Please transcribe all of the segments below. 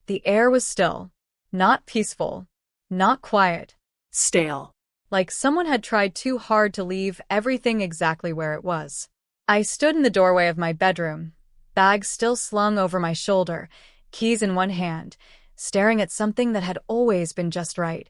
The air was still. Not peaceful. Not quiet. Stale. Like someone had tried too hard to leave everything exactly where it was. I stood in the doorway of my bedroom, bag still slung over my shoulder, keys in one hand, staring at something that had always been just right,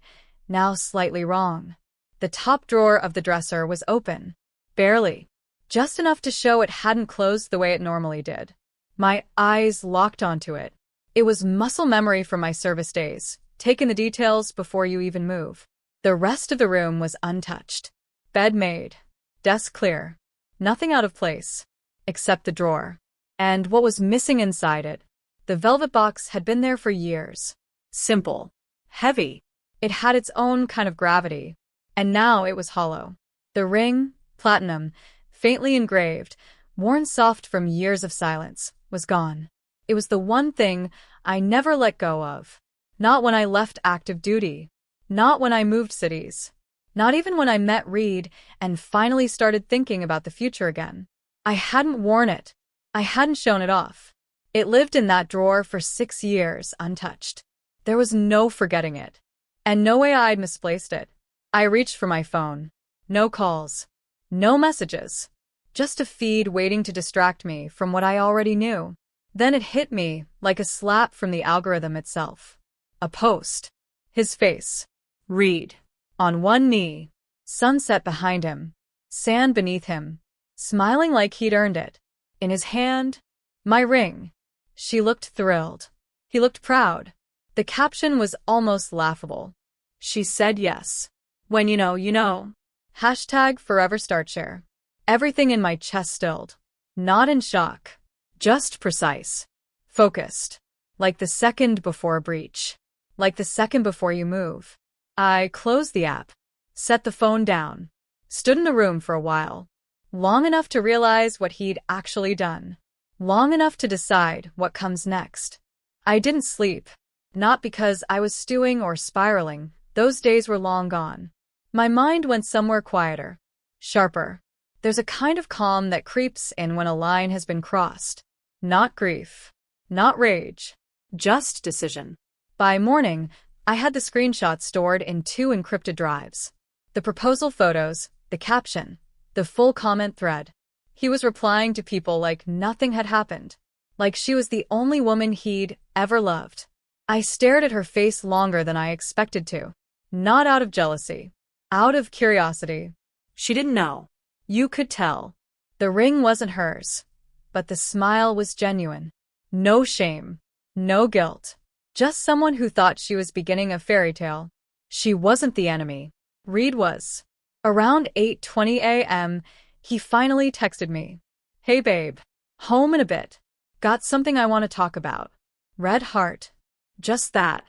now slightly wrong. The top drawer of the dresser was open. Barely. Just enough to show it hadn't closed the way it normally did. My eyes locked onto it. It was muscle memory from my service days. Take in the details before you even move. The rest of the room was untouched. Bed made. Desk clear. Nothing out of place. Except the drawer. And what was missing inside it. The velvet box had been there for years. Simple. Heavy. It had its own kind of gravity. And now it was hollow. The ring, platinum, faintly engraved, worn soft from years of silence, was gone. It was the one thing I never let go of. Not when I left active duty. Not when I moved cities. Not even when I met Reed and finally started thinking about the future again. I hadn't worn it. I hadn't shown it off. It lived in that drawer for 6 years, untouched. There was no forgetting it. And no way I'd misplaced it. I reached for my phone. No calls. No messages. Just a feed waiting to distract me from what I already knew. Then it hit me like a slap from the algorithm itself. A post. His face. Reed. On one knee. Sunset behind him. Sand beneath him. Smiling like he'd earned it. In his hand, my ring. She looked thrilled. He looked proud. The caption was almost laughable. She said yes. When you know, you know. Hashtag forever start share. Everything in my chest stilled. Not in shock. Just precise. Focused. Like the second before a breach. Like the second before you move. I closed the app. Set the phone down. Stood in the room for a while. Long enough to realize what he'd actually done. Long enough to decide what comes next. I didn't sleep. Not because I was stewing or spiraling. Those days were long gone. My mind went somewhere quieter. Sharper. There's a kind of calm that creeps in when a line has been crossed. Not grief. Not rage. Just decision. By morning, I had the screenshots stored in 2 encrypted drives. The proposal photos, the caption, the full comment thread. He was replying to people like nothing had happened. Like she was the only woman he'd ever loved. I stared at her face longer than I expected to. Not out of jealousy. Out of curiosity. She didn't know. You could tell. The ring wasn't hers. But the smile was genuine. No shame. No guilt. Just someone who thought she was beginning a fairy tale. She wasn't the enemy. Reed was. Around 8:20 a.m., he finally texted me. Hey babe. Home in a bit. Got something I want to talk about. Red heart. Just that.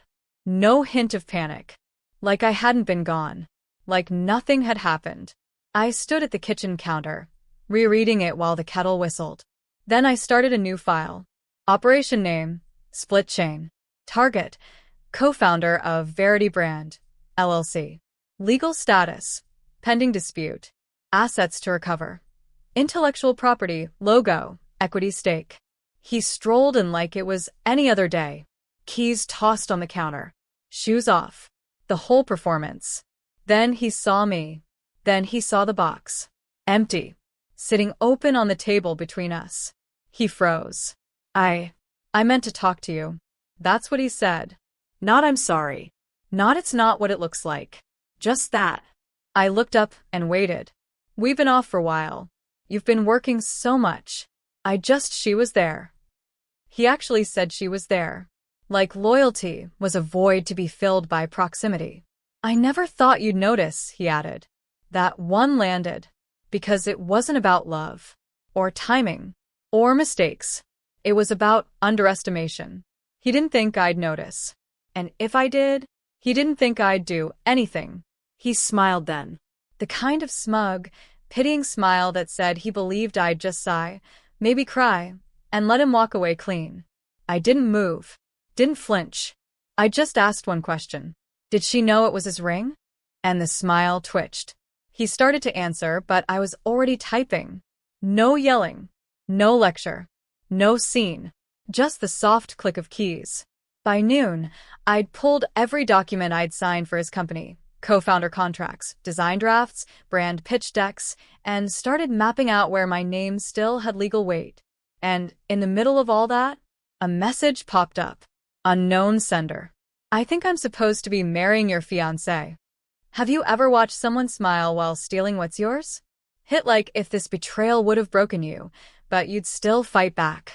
No hint of panic. Like I hadn't been gone. Like nothing had happened. I stood at the kitchen counter, rereading it while the kettle whistled. Then I started a new file. Operation name, Split Chain. Target, co-founder of Verity Brand, LLC. Legal status, pending dispute. Assets to recover. Intellectual property, logo, equity stake. He strolled in like it was any other day. Keys tossed on the counter. Shoes off. The whole performance. Then he saw me. Then he saw the box. Empty. Sitting open on the table between us. He froze. I meant to talk to you. That's what he said. Not I'm sorry. Not it's not what it looks like. Just that. I looked up and waited. We've been off for a while. You've been working so much. She was there. He actually said she was there. Like loyalty was a void to be filled by proximity. I never thought you'd notice, he added. That one landed. Because it wasn't about love. Or timing. Or mistakes. It was about underestimation. He didn't think I'd notice. And if I did, he didn't think I'd do anything. He smiled then. The kind of smug, pitying smile that said he believed I'd just sigh, maybe cry, and let him walk away clean. I didn't move. Didn't flinch. I just asked one question. Did she know it was his ring? And the smile twitched. He started to answer, but I was already typing. No yelling. No lecture. No scene. Just the soft click of keys. By noon, I'd pulled every document I'd signed for his company, co-founder contracts, design drafts, brand pitch decks, and started mapping out where my name still had legal weight. And in the middle of all that, a message popped up. Unknown sender. I think I'm supposed to be marrying your fiancé. Have you ever watched someone smile while stealing what's yours? Hit like if this betrayal would have broken you, but you'd still fight back.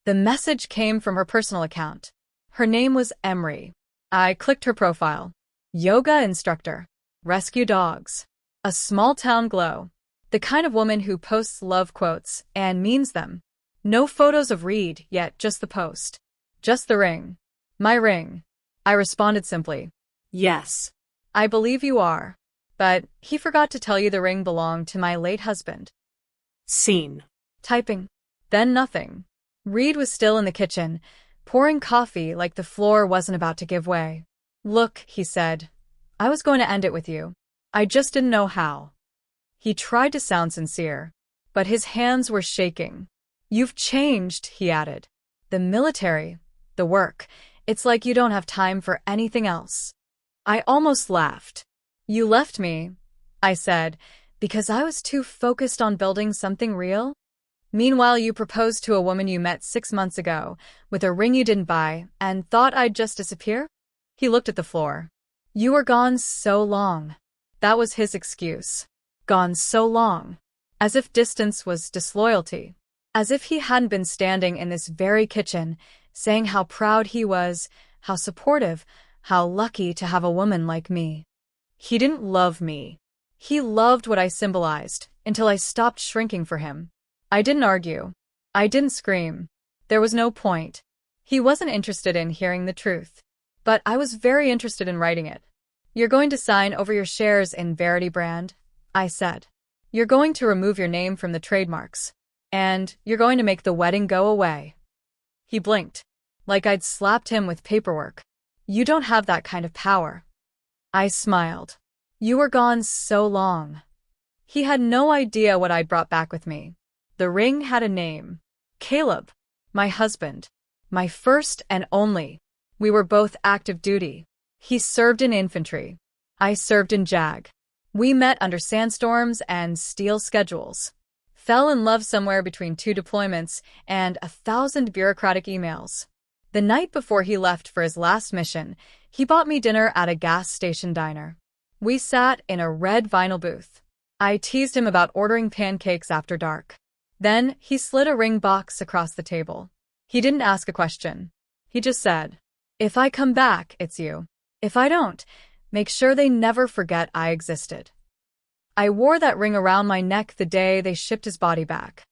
The message came from her personal account. Her name was Emery. I clicked her profile. Yoga instructor. Rescue dogs. A small-town glow. The kind of woman who posts love quotes and means them. No photos of Reed, yet just the post. Just the ring. My ring. I responded simply. Yes. I believe you are. But he forgot to tell you the ring belonged to my late husband. Scene. Typing. Then nothing. Reed was still in the kitchen, pouring coffee like the floor wasn't about to give way. Look, he said. I was going to end it with you. I just didn't know how. He tried to sound sincere, but his hands were shaking. You've changed, he added. The military, the work, it's like you don't have time for anything else. I almost laughed. You left me, I said, because I was too focused on building something real? Meanwhile, you proposed to a woman you met 6 months ago, with a ring you didn't buy, and thought I'd just disappear? He looked at the floor. You were gone so long. That was his excuse. Gone so long. As if distance was disloyalty. As if he hadn't been standing in this very kitchen, saying how proud he was, how supportive, how lucky to have a woman like me. He didn't love me. He loved what I symbolized, until I stopped shrinking for him. I didn't argue. I didn't scream. There was no point. He wasn't interested in hearing the truth. But I was very interested in writing it. You're going to sign over your shares in Verity Brand, I said. You're going to remove your name from the trademarks. And you're going to make the wedding go away. He blinked, like I'd slapped him with paperwork. You don't have that kind of power. I smiled. You were gone so long. He had no idea what I'd brought back with me. The ring had a name. Caleb. My husband. My first and only. We were both active duty. He served in infantry. I served in JAG. We met under sandstorms and steel schedules. Fell in love somewhere between 2 deployments and 1,000 bureaucratic emails. The night before he left for his last mission, he bought me dinner at a gas station diner. We sat in a red vinyl booth. I teased him about ordering pancakes after dark. Then he slid a ring box across the table. He didn't ask a question. He just said, if I come back, it's you. If I don't, make sure they never forget I existed. I wore that ring around my neck the day they shipped his body back.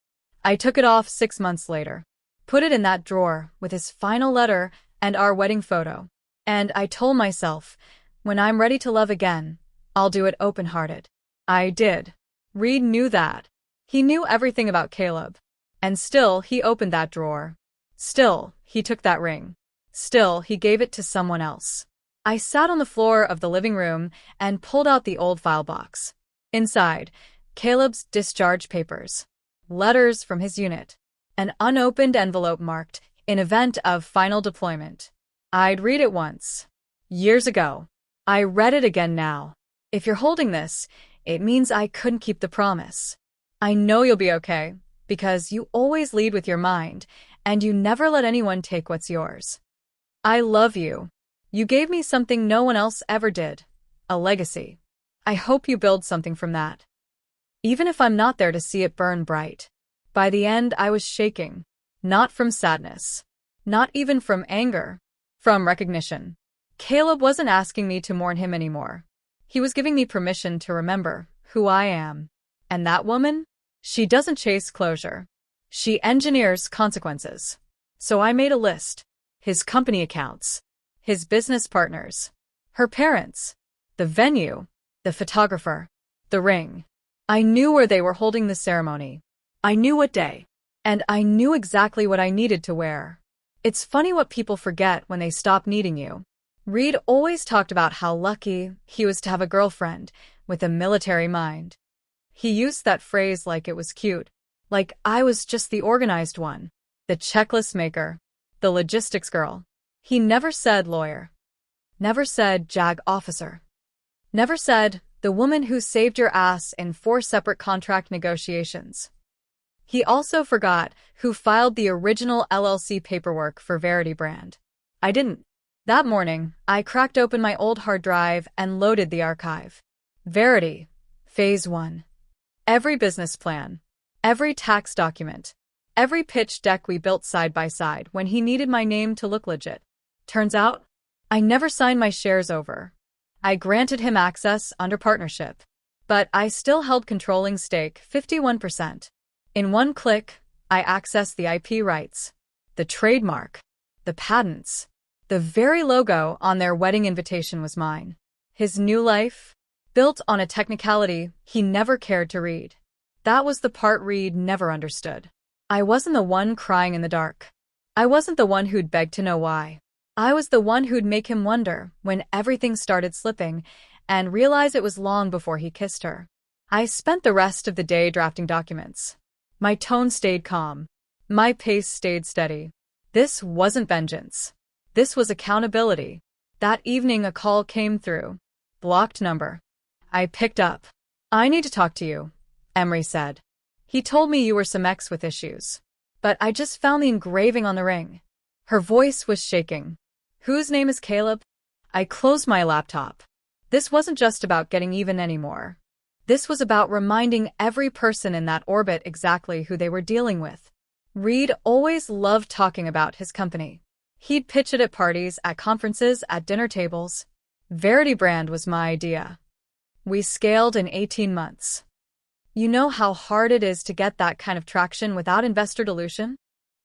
I took it off 6 months later, put it in that drawer with his final letter and our wedding photo. And I told myself, when I'm ready to love again, I'll do it open-hearted. I did. Reed knew that. He knew everything about Caleb. And still, he opened that drawer. Still, he took that ring. Still, he gave it to someone else. I sat on the floor of the living room and pulled out the old file box. Inside, Caleb's discharge papers. Letters from his unit. An unopened envelope marked, in event of final deployment. I'd read it once. Years ago. I read it again now. If you're holding this, it means I couldn't keep the promise. I know you'll be okay, because you always lead with your mind, and you never let anyone take what's yours. I love you. You gave me something no one else ever did. A legacy. I hope you build something from that. Even if I'm not there to see it burn bright. By the end, I was shaking. Not from sadness. Not even from anger. From recognition. Caleb wasn't asking me to mourn him anymore. He was giving me permission to remember who I am. And that woman? She doesn't chase closure. She engineers consequences. So I made a list. His company accounts. His business partners. Her parents. The venue. The photographer. The ring. I knew where they were holding the ceremony. I knew what day. And I knew exactly what I needed to wear. It's funny what people forget when they stop needing you. Reed always talked about how lucky he was to have a girlfriend with a military mind. He used that phrase like it was cute, like I was just the organized one, the checklist maker, the logistics girl. He never said lawyer. Never said JAG officer. Never said the woman who saved your ass in 4 separate contract negotiations. He also forgot who filed the original LLC paperwork for Verity Brand. I didn't. That morning, I cracked open my old hard drive and loaded the archive. Verity, Phase 1. Every business plan. Every tax document. Every pitch deck we built side by side when he needed my name to look legit. Turns out, I never signed my shares over. I granted him access under partnership, but I still held controlling stake 51%. In one click, I accessed the IP rights, the trademark, the patents. The very logo on their wedding invitation was mine. His new life, built on a technicality he never cared to read. That was the part Reed never understood. I wasn't the one crying in the dark. I wasn't the one who'd beg to know why. I was the one who'd make him wonder when everything started slipping and realize it was long before he kissed her. I spent the rest of the day drafting documents. My tone stayed calm. My pace stayed steady. This wasn't vengeance. This was accountability. That evening a call came through. Blocked number. I picked up. I need to talk to you, Emery said. He told me you were some ex with issues. But I just found the engraving on the ring. Her voice was shaking. Whose name is Caleb? I closed my laptop. This wasn't just about getting even anymore. This was about reminding every person in that orbit exactly who they were dealing with. Reed always loved talking about his company. He'd pitch it at parties, at conferences, at dinner tables. Verity Brand was my idea. We scaled in 18 months. You know how hard it is to get that kind of traction without investor dilution?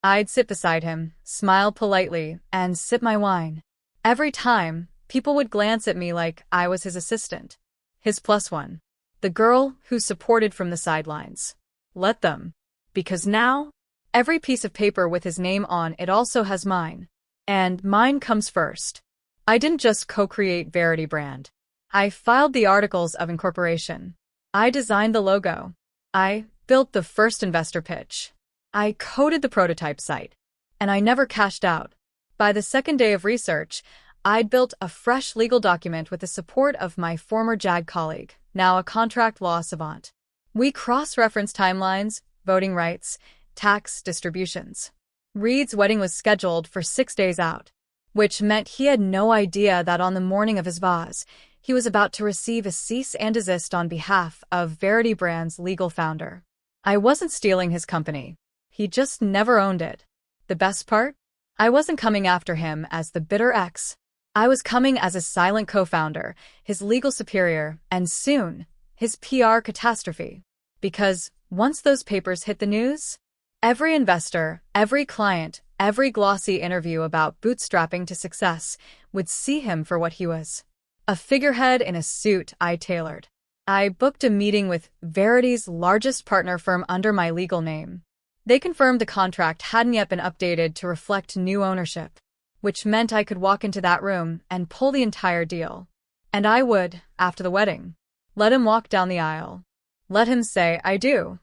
I'd sit beside him, smile politely, and sip my wine. Every time, people would glance at me like I was his assistant. His plus one. The girl who supported from the sidelines. Let them. Because now, every piece of paper with his name on it also has mine. And mine comes first. I didn't just co-create Verity Brand. I filed the articles of incorporation. I designed the logo. I built the first investor pitch. I coded the prototype site. And I never cashed out. By the second day of research, I'd built a fresh legal document with the support of my former JAG colleague, now a contract law savant. We cross-referenced timelines, voting rights, tax distributions. Reed's wedding was scheduled for 6 days out, which meant he had no idea that on the morning of his vase, he was about to receive a cease and desist on behalf of Verity Brand's legal founder. I wasn't stealing his company. He just never owned it. The best part? I wasn't coming after him as the bitter ex. I was coming as a silent co-founder, his legal superior, and soon, his PR catastrophe. Because once those papers hit the news, every investor, every client, every glossy interview about bootstrapping to success would see him for what he was. A figurehead in a suit I tailored. I booked a meeting with Verity's largest partner firm under my legal name. They confirmed the contract hadn't yet been updated to reflect new ownership, which meant I could walk into that room and pull the entire deal. And I would, after the wedding, let him walk down the aisle. Let him say, I do.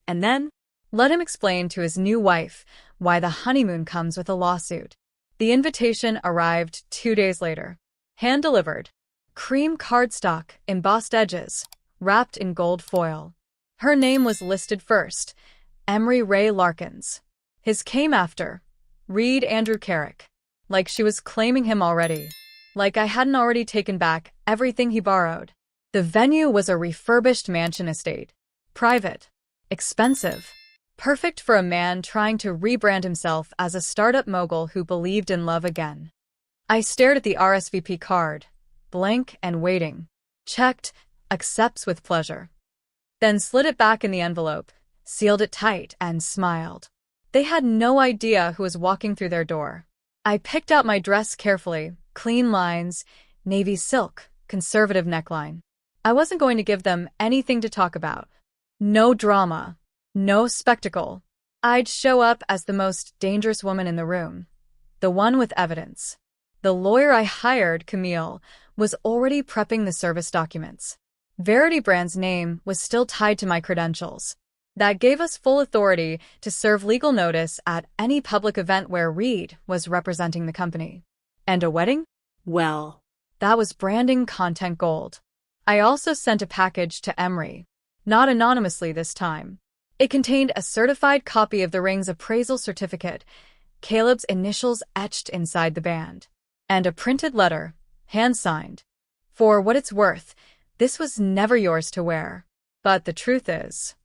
And then, let him explain to his new wife why the honeymoon comes with a lawsuit. The invitation arrived 2 days later. Hand-delivered. Cream cardstock, embossed edges, wrapped in gold foil. Her name was listed first, Emery Ray Larkins. His came after, Reed Andrew Carrick. Like she was claiming him already. Like I hadn't already taken back everything he borrowed. The venue was a refurbished mansion estate. Private. Expensive. Perfect for a man trying to rebrand himself as a startup mogul who believed in love again. I stared at the RSVP card, blank and waiting. Checked, accepts with pleasure. Then slid it back in the envelope, sealed it tight, and smiled. They had no idea who was walking through their door. I picked out my dress carefully, clean lines, navy silk, conservative neckline. I wasn't going to give them anything to talk about. No drama. No spectacle. I'd show up as the most dangerous woman in the room. The one with evidence. The lawyer I hired, Camille, was already prepping the service documents. Verity Brand's name was still tied to my credentials. That gave us full authority to serve legal notice at any public event where Reed was representing the company. And a wedding? Well, That was branding content gold. I also sent a package to Emery. Not anonymously this time. It contained a certified copy of the ring's appraisal certificate, Caleb's initials etched inside the band, and a printed letter, hand-signed. For what it's worth, this was never yours to wear. But the truth is,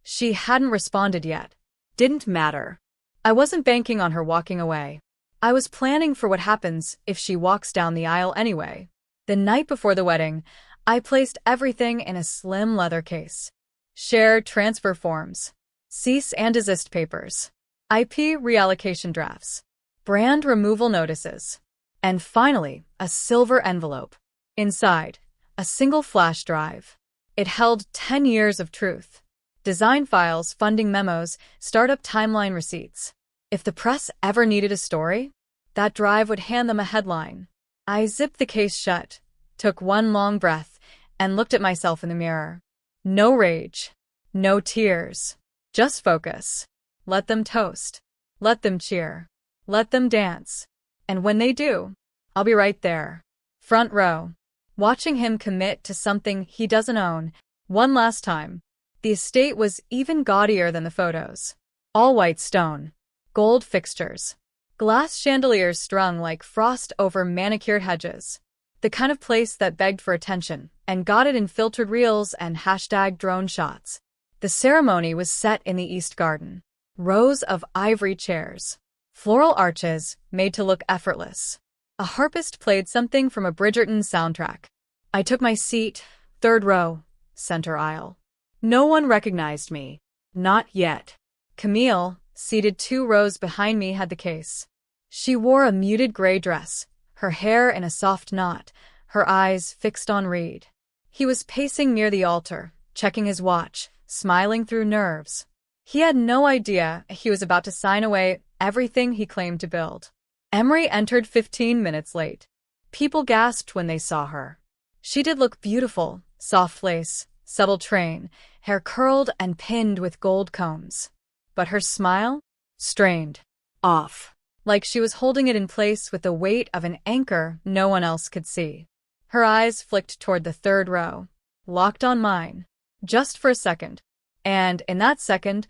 she hadn't responded yet. Didn't matter. I wasn't banking on her walking away. I was planning for what happens if she walks down the aisle anyway. The night before the wedding, I placed everything in a slim leather case. Share transfer forms, cease and desist papers, IP reallocation drafts, brand removal notices, and finally, a silver envelope. Inside, a single flash drive. It held 10 years of truth. Design files, funding memos, startup timeline receipts. If the press ever needed a story, that drive would hand them a headline. I zipped the case shut, took one long breath, and looked at myself in the mirror. No rage, no tears, just focus. Let them toast. Let them cheer. Let them dance. And when they do, I'll be right there. Front row. Watching him commit to something he doesn't own. One last time. The estate was even gaudier than the photos. All white stone. Gold fixtures. Glass chandeliers strung like frost over manicured hedges. The kind of place that begged for attention and got it in filtered reels and hashtag drone shots. The ceremony was set in the East Garden. Rows of ivory chairs. Floral arches made to look effortless. A harpist played something from a Bridgerton soundtrack. I took my seat, third row, center aisle. No one recognized me. Not yet. Camille, seated 2 rows behind me, had the case. She wore a muted gray dress, her hair in a soft knot, her eyes fixed on Reed. He was pacing near the altar, checking his watch, smiling through nerves. He had no idea he was about to sign away everything he claimed to build. Emery entered 15 minutes late. People gasped when they saw her. She did look beautiful, soft lace, subtle train, hair curled and pinned with gold combs. But her smile? Strained. Off. Like she was holding it in place with the weight of an anchor no one else could see. Her eyes flicked toward the third row, locked on mine, just for a second. And in that second,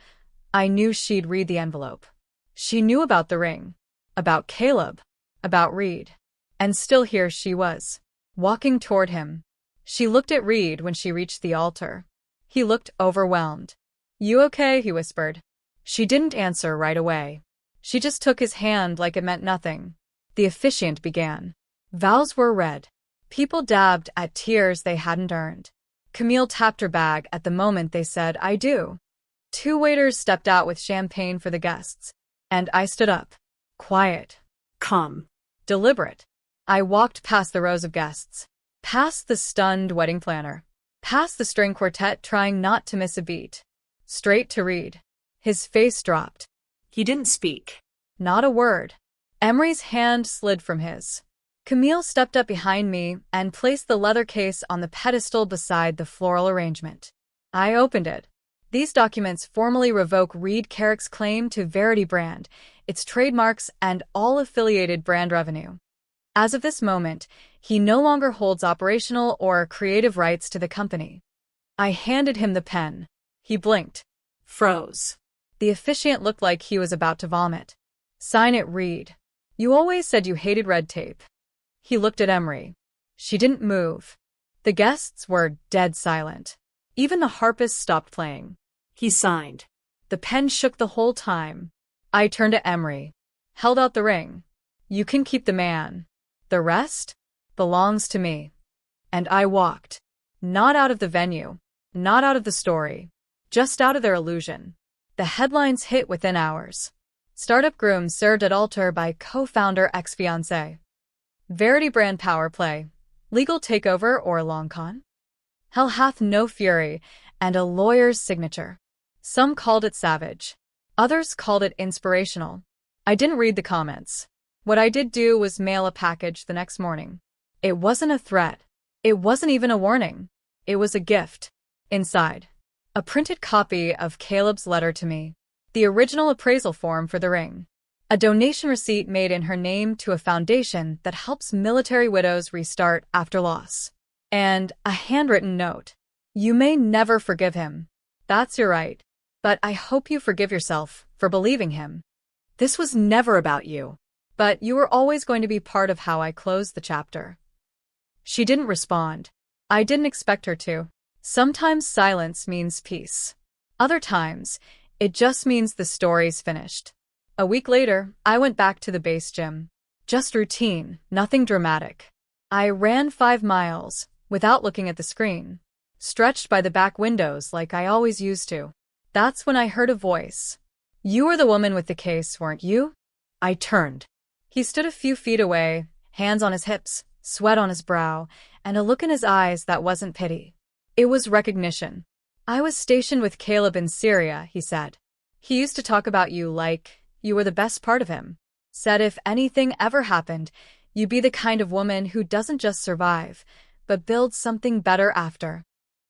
I knew she'd read the envelope. She knew about the ring, about Caleb, about Reed. And still here she was, walking toward him. She looked at Reed when she reached the altar. He looked overwhelmed. "You okay?" he whispered. She didn't answer right away. She just took his hand like it meant nothing. The officiant began. Vows were read. People dabbed at tears they hadn't earned. Camille tapped her bag at the moment they said, "I do." 2 waiters stepped out with champagne for the guests. And I stood up. Quiet. Calm. Deliberate. I walked past the rows of guests. Past the stunned wedding planner. Past the string quartet trying not to miss a beat. Straight to Reed. His face dropped. He didn't speak. Not a word. Emery's hand slid from his. Camille stepped up behind me and placed the leather case on the pedestal beside the floral arrangement. I opened it. These documents formally revoke Reed Carrick's claim to Verity brand, its trademarks, and all affiliated brand revenue. As of this moment, he no longer holds operational or creative rights to the company. I handed him the pen. He blinked. Froze. The officiant looked like he was about to vomit. "Sign it, Reed. You always said you hated red tape." He looked at Emery. She didn't move. The guests were dead silent. Even the harpist stopped playing. He signed. The pen shook the whole time. I turned to Emery. Held out the ring. "You can keep the man. The rest belongs to me." And I walked. Not out of the venue. Not out of the story. Just out of their illusion. The headlines hit within hours. Startup groom served at altar by co-founder ex-fiancé. Verity brand power play. Legal takeover or long con? Hell hath no fury, and a lawyer's signature. Some called it savage. Others called it inspirational. I didn't read the comments. What I did do was mail a package the next morning. It wasn't a threat. It wasn't even a warning. It was a gift. Inside, a printed copy of Caleb's letter to me. The original appraisal form for the ring. A donation receipt made in her name to a foundation that helps military widows restart after loss. And a handwritten note. You may never forgive him. That's your right. But I hope you forgive yourself for believing him. This was never about you. But you were always going to be part of how I closed the chapter. She didn't respond. I didn't expect her to. Sometimes silence means peace. Other times, it just means the story's finished. A week later, I went back to the base gym. Just routine, nothing dramatic. I ran 5 miles, without looking at the screen, stretched by the back windows like I always used to. That's when I heard a voice. You were the woman with the case, weren't you? I turned. He stood a few feet away, hands on his hips, sweat on his brow, and a look in his eyes that wasn't pity. It was recognition. I was stationed with Caleb in Syria, he said. He used to talk about you like you were the best part of him. Said if anything ever happened, you'd be the kind of woman who doesn't just survive, but builds something better after.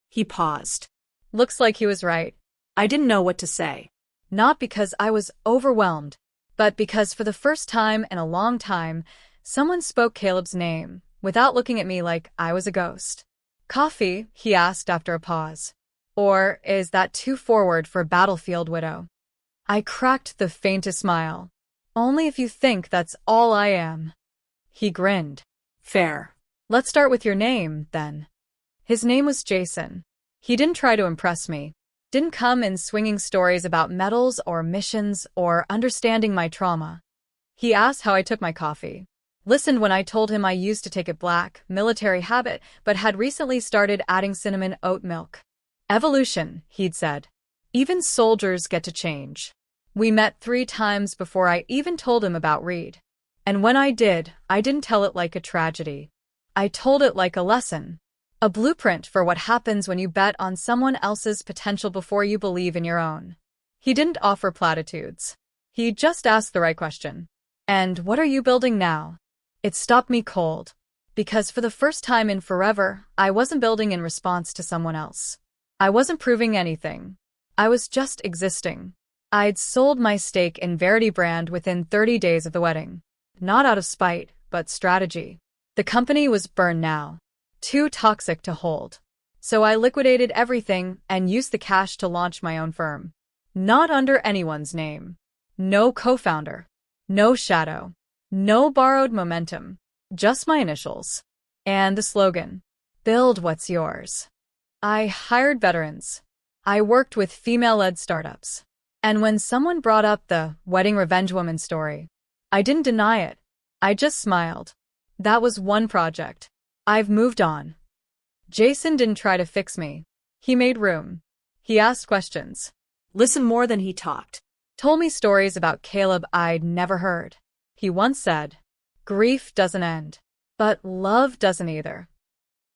He paused. Looks like he was right. I didn't know what to say. Not because I was overwhelmed, but because for the first time in a long time, someone spoke Caleb's name, without looking at me like I was a ghost. Coffee? He asked after a pause. Or is that too forward for a battlefield widow? I cracked the faintest smile. Only if you think that's all I am. He grinned. Fair. Let's start with your name, then. His name was Jason. He didn't try to impress me. Didn't come in swinging stories about medals or missions or understanding my trauma. He asked how I took my coffee. Listened when I told him I used to take it black, military habit, but had recently started adding cinnamon oat milk. Evolution, he'd said. Even soldiers get to change. We met 3 times before I even told him about Reed. And when I did, I didn't tell it like a tragedy. I told it like a lesson. A blueprint for what happens when you bet on someone else's potential before you believe in your own. He didn't offer platitudes. He just asked the right question. And what are you building now? It stopped me cold. Because for the first time in forever, I wasn't building in response to someone else. I wasn't proving anything. I was just existing. I'd sold my stake in Verity Brand within 30 days of the wedding. Not out of spite, but strategy. The company was burned now. Too toxic to hold. So I liquidated everything and used the cash to launch my own firm. Not under anyone's name. No co-founder. No shadow. No borrowed momentum. Just my initials. And the slogan. Build what's yours. I hired veterans. I worked with female-led startups. And when someone brought up the wedding revenge woman story, I didn't deny it. I just smiled. That was one project. I've moved on. Jason didn't try to fix me. He made room. He asked questions. Listened more than he talked. Told me stories about Caleb I'd never heard. He once said, grief doesn't end, but love doesn't either.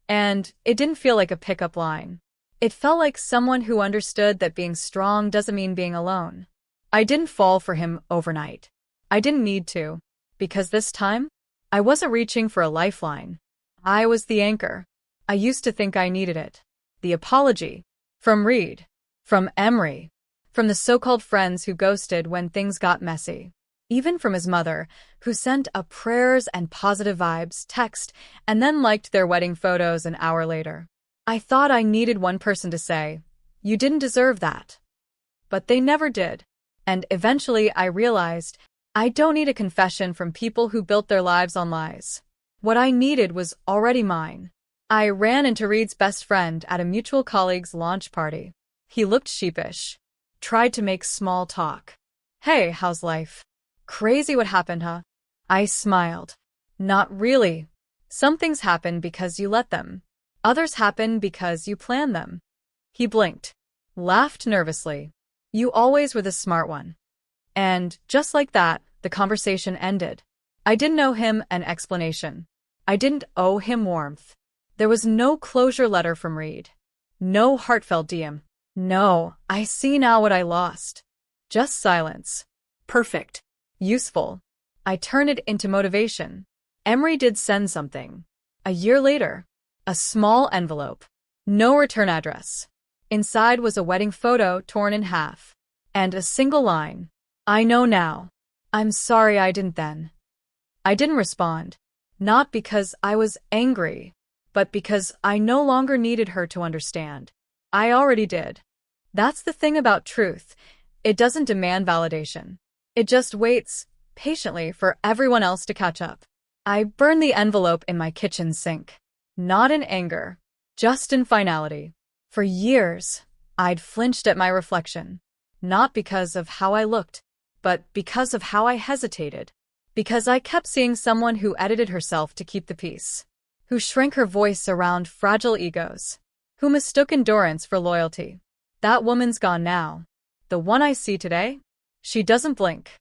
And it didn't feel like a pickup line. It felt like someone who understood that being strong doesn't mean being alone. I didn't fall for him overnight. I didn't need to, because this time, I wasn't reaching for a lifeline. I was the anchor. I used to think I needed it. The apology. From Reed. From Emery. From the so-called friends who ghosted when things got messy. Even from his mother, who sent a prayers and positive vibes text and then liked their wedding photos an hour later. I thought I needed one person to say, you didn't deserve that. But they never did. And eventually I realized I don't need a confession from people who built their lives on lies. What I needed was already mine. I ran into Reed's best friend at a mutual colleague's launch party. He looked sheepish. Tried to make small talk. Hey, how's life? Crazy what happened, huh? I smiled. Not really. Some things happen because you let them. Others happen because you plan them. He blinked. Laughed nervously. You always were the smart one. And, just like that, the conversation ended. I didn't owe him an explanation. I didn't owe him warmth. There was no closure letter from Reed. No heartfelt DM. No, I see now what I lost. Just silence. Perfect. Useful. I turned it into motivation. Emery did send something. A year later. A small envelope. No return address. Inside was a wedding photo torn in half. And a single line. I know now. I'm sorry I didn't then. I didn't respond. Not because I was angry, but because I no longer needed her to understand. I already did. That's the thing about truth. It doesn't demand validation. It just waits patiently for everyone else to catch up. I burned the envelope in my kitchen sink. Not in anger, just in finality. For years, I'd flinched at my reflection. Not because of how I looked, but because of how I hesitated. Because I kept seeing someone who edited herself to keep the peace, who shrank her voice around fragile egos, who mistook endurance for loyalty. That woman's gone now. The one I see today? She doesn't blink.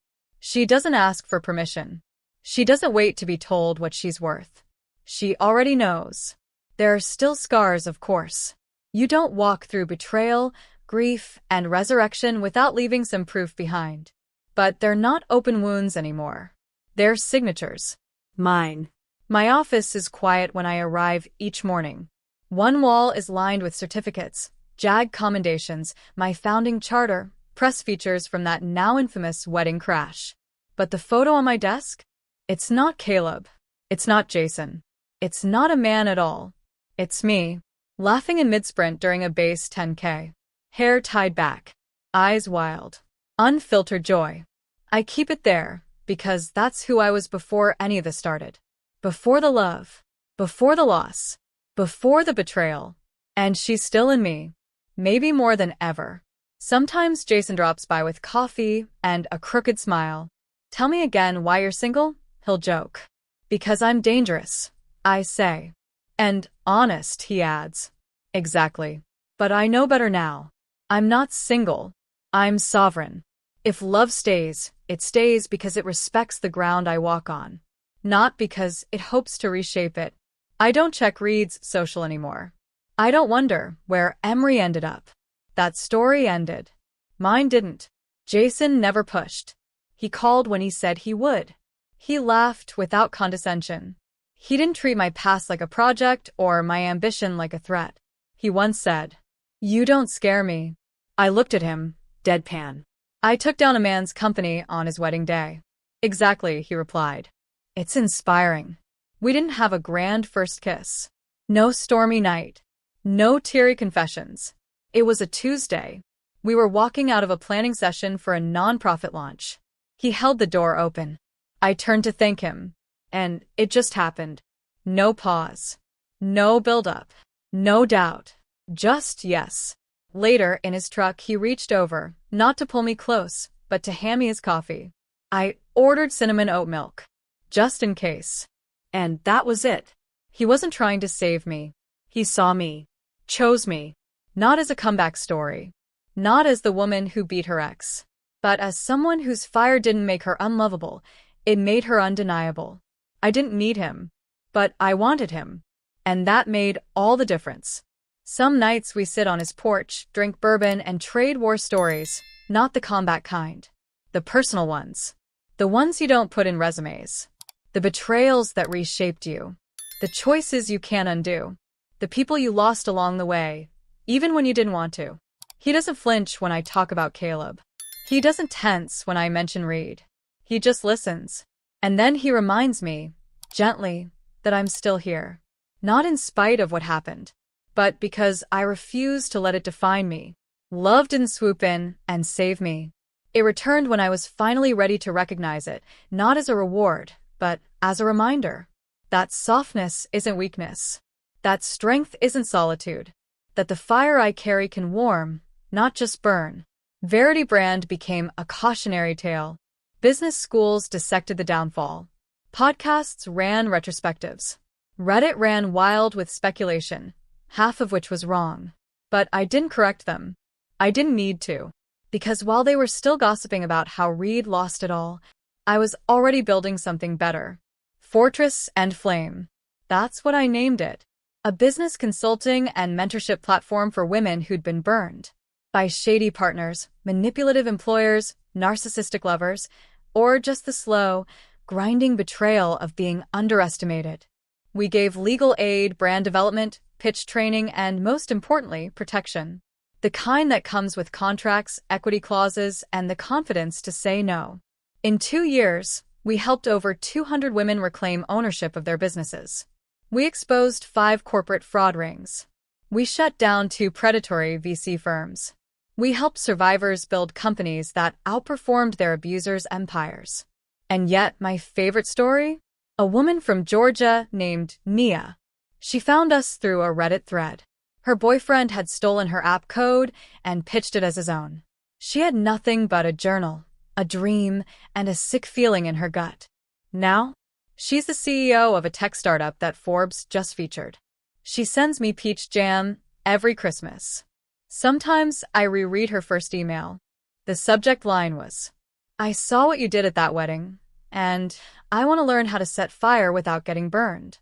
She doesn't ask for permission. She doesn't wait to be told what she's worth. She already knows. There are still scars, of course. You don't walk through betrayal, grief, and resurrection without leaving some proof behind. But they're not open wounds anymore. They're signatures. Mine. My office is quiet when I arrive each morning. One wall is lined with certificates, JAG commendations, my founding charter, press features from that now infamous wedding crash. But the photo on my desk? It's not Caleb. It's not Jason. It's not a man at all. It's me, laughing in mid-sprint during a base 10K. Hair tied back, eyes wild, unfiltered joy. I keep it there because that's who I was before any of this started. Before the love, before the loss, before the betrayal. And she's still in me, maybe more than ever. Sometimes Jason drops by with coffee and a crooked smile. Tell me again why you're single? He'll joke. Because I'm dangerous, I say. And honest, he adds. Exactly. But I know better now. I'm not single. I'm sovereign. If love stays, it stays because it respects the ground I walk on. Not because it hopes to reshape it. I don't check Reed's social anymore. I don't wonder where Emery ended up. That story ended. Mine didn't. Jason never pushed. He called when he said he would. He laughed without condescension. He didn't treat my past like a project or my ambition like a threat. He once said, "You don't scare me." I looked at him, deadpan. I took down a man's company on his wedding day. Exactly, he replied. It's inspiring. We didn't have a grand first kiss. No stormy night. No teary confessions. It was a Tuesday. We were walking out of a planning session for a nonprofit launch. He held the door open. I turned to thank him, and it just happened. No pause. No build-up. No doubt. Just yes. Later, in his truck, he reached over, not to pull me close, but to hand me his coffee. I ordered cinnamon oat milk, just in case. And that was it. He wasn't trying to save me. He saw me, chose me, not as a comeback story, not as the woman who beat her ex, but as someone whose fire didn't make her unlovable, it made her undeniable. I didn't need him, but I wanted him, and that made all the difference. Some nights we sit on his porch, drink bourbon, and trade war stories, not the combat kind. The personal ones. The ones you don't put in resumes. The betrayals that reshaped you. The choices you can't undo. The people you lost along the way, even when you didn't want to. He doesn't flinch when I talk about Caleb. He doesn't tense when I mention Reed. He just listens. And then he reminds me, gently, that I'm still here. Not in spite of what happened, but because I refuse to let it define me. Love didn't swoop in and save me. It returned when I was finally ready to recognize it, not as a reward, but as a reminder. That softness isn't weakness. That strength isn't solitude. That the fire I carry can warm, not just burn. Verity Brand became a cautionary tale. Business schools dissected the downfall. Podcasts ran retrospectives. Reddit ran wild with speculation, half of which was wrong. But I didn't correct them. I didn't need to. Because while they were still gossiping about how Reed lost it all, I was already building something better. Fortress and Flame. That's what I named it. A business consulting and mentorship platform for women who'd been burned by shady partners, manipulative employers, narcissistic lovers, or just the slow, grinding betrayal of being underestimated. We gave legal aid, brand development, pitch training, and most importantly, protection. The kind that comes with contracts, equity clauses, and the confidence to say no. In 2 years, we helped over 200 women reclaim ownership of their businesses. We exposed 5 corporate fraud rings. We shut down 2 predatory VC firms. We helped survivors build companies that outperformed their abusers' empires. And yet, my favorite story? A woman from Georgia named Nia. She found us through a Reddit thread. Her boyfriend had stolen her app code and pitched it as his own. She had nothing but a journal, a dream, and a sick feeling in her gut. Now, she's the CEO of a tech startup that Forbes just featured. She sends me peach jam every Christmas. Sometimes I reread her first email. The subject line was, "I saw what you did at that wedding, and I want to learn how to set fire without getting burned."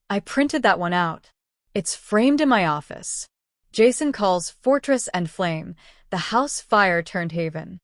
I printed that one out. It's framed in my office. Jason calls Fortress and Flame the house fire turned haven.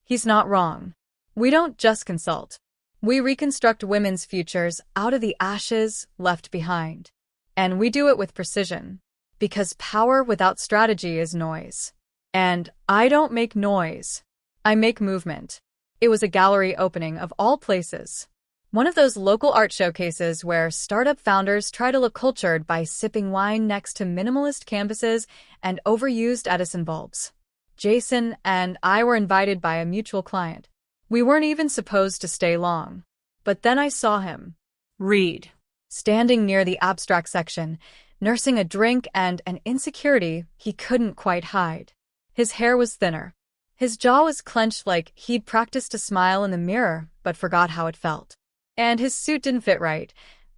He's not wrong. We don't just consult. We reconstruct women's futures out of the ashes left behind. And we do it with precision. Because power without strategy is noise. And I don't make noise. I make movement. It was a gallery opening of all places. One of those local art showcases where startup founders try to look cultured by sipping wine next to minimalist canvases and overused Edison bulbs. Jason and I were invited by a mutual client. We weren't even supposed to stay long. But then I saw him. Reed. Standing near the abstract section, nursing a drink and an insecurity he couldn't quite hide. His hair was thinner. His jaw was clenched like he'd practiced a smile in the mirror but forgot how it felt. And his suit didn't fit right,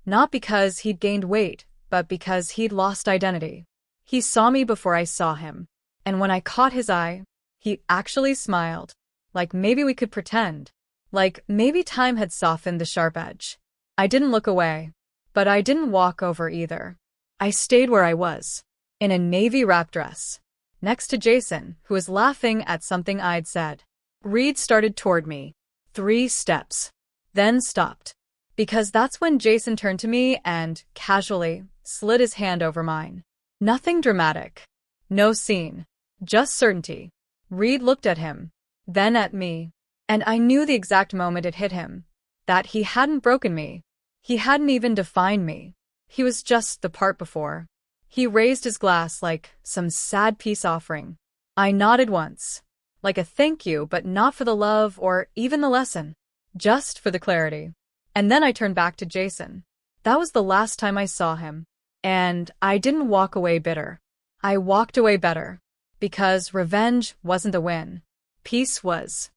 not because he'd gained weight, but because he'd lost identity. He saw me before I saw him. And when I caught his eye, he actually smiled. Like maybe we could pretend. Like maybe time had softened the sharp edge. I didn't look away. But I didn't walk over either. I stayed where I was, in a navy wrap dress, next to Jason, who was laughing at something I'd said. Reed started toward me. 3 steps. Then stopped. Because that's when Jason turned to me and, casually, slid his hand over mine. Nothing dramatic. No scene. Just certainty. Reed looked at him. Then at me. And I knew the exact moment it hit him. That he hadn't broken me. He hadn't even defined me. He was just the part before. He raised his glass like some sad peace offering. I nodded once. Like a thank you, but not for the love or even the lesson. Just for the clarity. And then I turned back to Jason. That was the last time I saw him. And I didn't walk away bitter. I walked away better. Because revenge wasn't the win. Peace was.